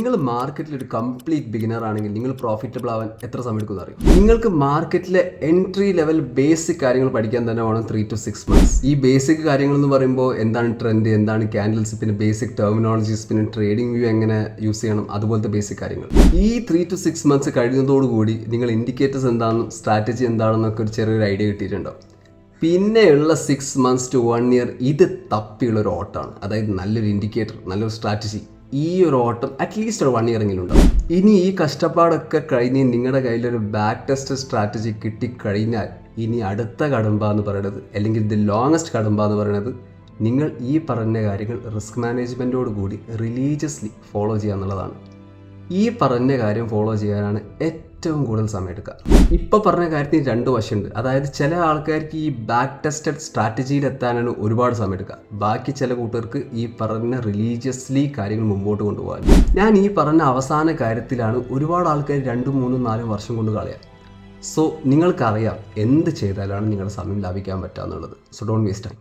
നിങ്ങൾ മാർക്കറ്റിൽ ഒരു കംപ്ലീറ്റ് ബിഗിനർ ആണെങ്കിൽ നിങ്ങൾ പ്രോഫിറ്റബിൾ ആവാൻ എത്ര സമയം എടുക്കുമെന്ന് അറിയും. നിങ്ങൾക്ക് മാർക്കറ്റിലെ എൻട്രി ലെവൽ ബേസിക് കാര്യങ്ങൾ പഠിക്കാൻ തന്നെ വേണം 3 to 6 months. ഈ ബേസിക് കാര്യങ്ങൾ എന്ന് പറയുമ്പോൾ എന്താണ് ട്രെൻഡ്, എന്താണ് ക്യാൻഡിൽസ്, പിന്നെ ബേസിക് ടെർമിനോളജീസ്, പിന്നെ ട്രേഡിംഗ് വ്യൂ എങ്ങനെ യൂസ് ചെയ്യണം, അതുപോലത്തെ ബേസിക് കാര്യങ്ങൾ. ഈ 3 to 6 months കഴിയുന്നതോടുകൂടി നിങ്ങൾ ഇൻഡിക്കേറ്റേഴ്സ് എന്താണെന്നും സ്ട്രാറ്റജി എന്താണെന്നൊക്കെ ഒരു ചെറിയൊരു ഐഡിയ കിട്ടിയിട്ടുണ്ടാവും. പിന്നെയുള്ള 6 months to 1 year ഇത് തപ്പിയുള്ളൊരു ഓട്ടമാണ്. അതായത് നല്ലൊരു ഇൻഡിക്കേറ്റർ, നല്ലൊരു സ്ട്രാറ്റജി, ഈ ഒരു ഓട്ടം അറ്റ്ലീസ്റ്റ് ഒരു 1 year എങ്കിലും ഉണ്ടാവും. ഇനി ഈ കഷ്ടപ്പാടൊക്കെ കഴിഞ്ഞ് നിങ്ങളുടെ കയ്യിലൊരു ബാക്ക് ടെസ്റ്റ് സ്ട്രാറ്റജി കിട്ടിക്കഴിഞ്ഞാൽ ഇനി അടുത്ത കടമ്പ എന്ന് പറയുന്നത്, അല്ലെങ്കിൽ ദി ലോങ്ങസ്റ്റ് കടമ്പ എന്ന് പറയുന്നത്, നിങ്ങൾ ഈ പറഞ്ഞ കാര്യങ്ങൾ റിസ്ക് മാനേജ്മെൻറ്റോട് കൂടി റിലീജിയസ്ലി ഫോളോ ചെയ്യുക എന്നുള്ളതാണ്. ഈ പറഞ്ഞ കാര്യം ഫോളോ ചെയ്യാനാണ് ഏറ്റവും കൂടുതൽ സമയം എടുക്കുക. ഇപ്പോൾ പറഞ്ഞ കാര്യത്തിന് 2 വശമുണ്ട്. അതായത് ചില ആൾക്കാർക്ക് ഈ ബാക്ക് ടെസ്റ്റഡ് സ്ട്രാറ്റജിയിൽ എത്താനാണ് ഒരുപാട് സമയം എടുക്കുക. ബാക്കി ചില കൂട്ടർക്ക് ഈ പറഞ്ഞ റിലീജിയസ്ലി കാര്യങ്ങൾ മുമ്പോട്ട് കൊണ്ടുപോകാൻ. ഞാൻ ഈ പറഞ്ഞ അവസാന കാര്യത്തിലാണ് ഒരുപാട് ആൾക്കാർ 2, 3, 4 വർഷം കൊണ്ട് കളയാം. സോ നിങ്ങൾക്കറിയാം എന്ത് ചെയ്താലാണ് നിങ്ങളുടെ സമയം ലാഭിക്കാൻ പറ്റുക എന്നുള്ളത്. So don't waste time.